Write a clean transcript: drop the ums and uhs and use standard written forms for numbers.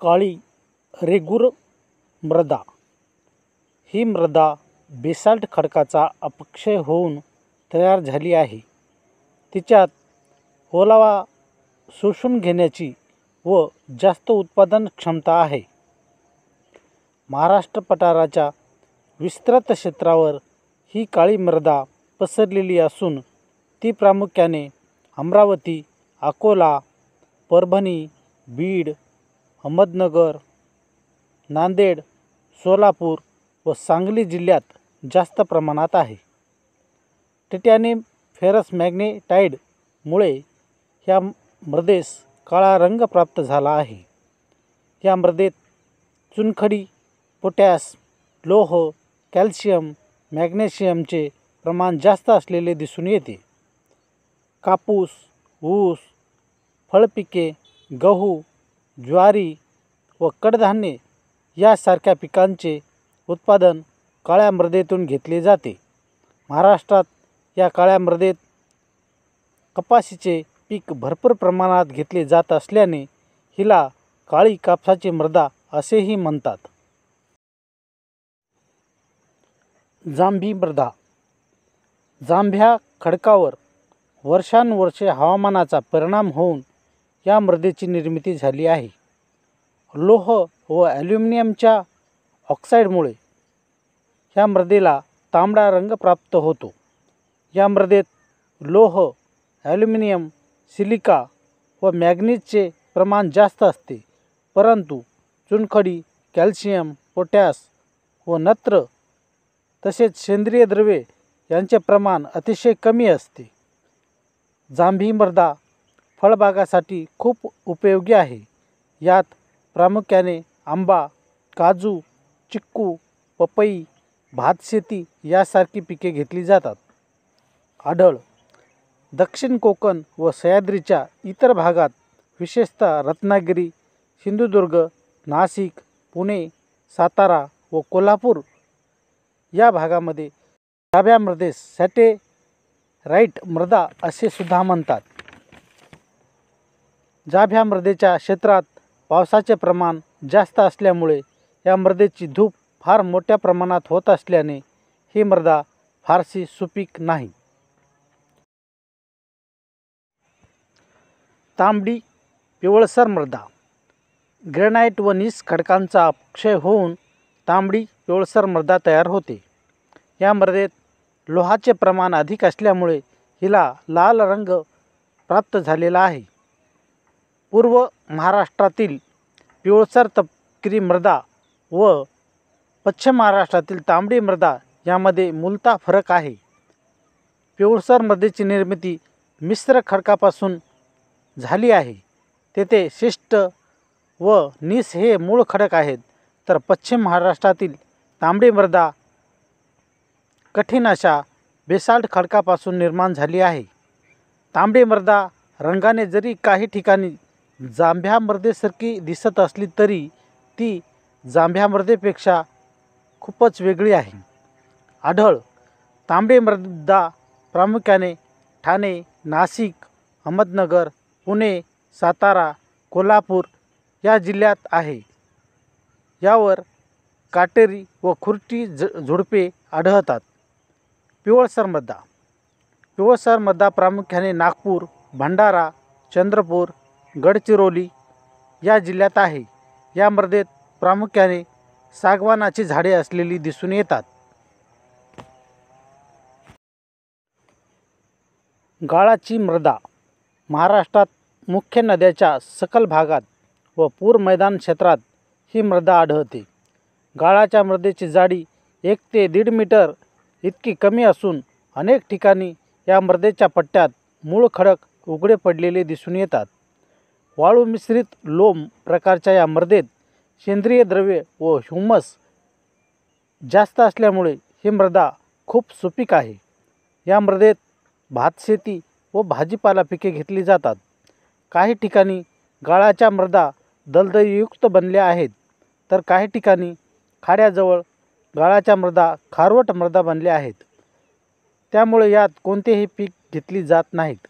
काळी रेगूर मृदा ही मृदा बेसाल्ट खडकाचा अपक्षय होऊन तयार झाली आहे. तिच्यात ओलावा शोषून घेण्याची व जास्त उत्पादन क्षमता आहे. महाराष्ट्र पठाराच्या विस्तृत क्षेत्रावर ही काळी मृदा पसरलेली असून ती प्रामुख्याने अमरावती, अकोला, परभणी, बीड, अहमदनगर, नांदेड, सोलापूर व सांगली जिल्ह्यात जास्त प्रमाणात आहे. टायटॅनियम फेरस मॅग्नेटाइडमुळे ह्या मृदेस काळा रंग प्राप्त झाला आहे. या मृदेत चुनखडी, पोटॅश, लोह, कॅल्शियम, मॅग्नेशियमचे प्रमाण जास्त असलेले दिसून येते. कापूस, ऊस, फळपिके, गहू, ज्वारी व कडधान्ये यासारख्या पिकांचे उत्पादन काळ्या मृदेतून घेतले जाते. महाराष्ट्रात या काळ्या मृदेत कपाशीचे पीक भरपूर प्रमाणात घेतले जात असल्याने हिला काळी कापसाची मृदा असेही म्हणतात. जांभी मृदा. जांभ्या खडकावर वर्षानुवर्षे हवामानाचा परिणाम होऊन या मृदेची निर्मिती झाली आहे. लोह व ॲल्युमिनियमच्या ऑक्साईडमुळे ह्या मृदेला तांबडा रंग प्राप्त होतो. या मृदेत लोह, ॲल्युमिनियम, सिलिका व मॅग्नीजचे प्रमाण जास्त असते, परंतु चुनखडी, कॅल्शियम, पोटॅश व नत्र तसेच सेंद्रिय द्रव्ये यांचे प्रमाण अतिशय कमी असते. जांभी मृदा फळबागासाठी खूप उपयोगी आहे. यात प्रामुख्याने आंबा, काजू, चिक्कू, पपई, भातशेती यासारखी पिके घेतली जातात. आढळ. दक्षिण कोकण व सह्याद्रीच्या इतर भागात विशेषतः रत्नागिरी, सिंधुदुर्ग, नाशिक, पुणे, सातारा व कोल्हापूर या भागामध्ये जांभ्या मृदेस सॅटेलाइट मृदा असे सुद्धा म्हणतात. जांभ्या मृदेच्या क्षेत्रात पावसाचे प्रमाण जास्त असल्यामुळे या मृदेची धूप फार मोठ्या प्रमाणात होत असल्याने ही मृदा फारशी सुपीक नाही. तांबडी पिवळसर मृदा. ग्रेनाइट व नीस खडकांचा अपक्षय होऊन तांबडी पिवळसर मृदा तयार होते. या मृदेत लोहाचे प्रमाण अधिक असल्यामुळे हिला लाल रंग प्राप्त झालेला आहे. पूर्व महाराष्ट्रातील पिवळसर तपकिरी मृदा व पश्चिम महाराष्ट्रातील तांबडी मृदा यामध्ये मूलतः फरक आहे. पिवळसर मृदेची निर्मिती मिश्र खडकापासून झाली आहे. तेथे शिष्ट व नीस हे मूळ खडक आहेत, तर पश्चिम महाराष्ट्रातील तांबडी मृदा कठीण अशा बेसाल्ट खडकापासून निर्माण झाली आहे. तांबडी मृदा रंगाने जरी काही ठिकाणी जांभ्या मृदेसारखी दिसत असली तरी ती जांभ्या मृदेपेक्षा खूपच वेगळी आहे. आढळ. तांबडी मृदा प्रामुख्याने ठाणे, नाशिक, अहमदनगर, पुणे, सातारा, कोल्हापूर या जिल्ह्यात आहे. यावर काटेरी व खुरटी झुडपे आढळतात. पिवळसर मृदा. पिवळसर मृदा प्रामुख्याने नागपूर, भंडारा, चंद्रपूर, गडचिरोली या जिल्ह्यात आहे. या मृदेत प्रामुख्याने सागवानाची झाडे असलेली दिसून येतात. गाळाची मृदा. महाराष्ट्रात मुख्य नद्याच्या सखल भागात व पूर मैदान क्षेत्रात ही मृदा आढळते. गाळाच्या मृदेची जाडी 1 ते 1.5 मीटर इतकी कमी असून अनेक ठिकाणी या मृदेच्या पट्ट्यात मूळ खडक उघडे पडलेले दिसून येतात. वाळू मिश्रित लोम प्रकारच्या या मृदेत सेंद्रिय द्रव्ये व ह्युमस जास्त असल्यामुळे ही मृदा खूप सुपीक आहे. या मृदेत भातशेती व भाजीपाला पिके घेतली जातात. काही ठिकाणी गाळाच्या मृदा दलदलीयुक्त बनल्या आहेत, तर काही ठिकाणी खाड्याजवळ गाळाच्या मृदा खारवट मृदा बनल्या आहेत. त्यामुळे यात कोणतेही पीक घेतली जात नाहीत.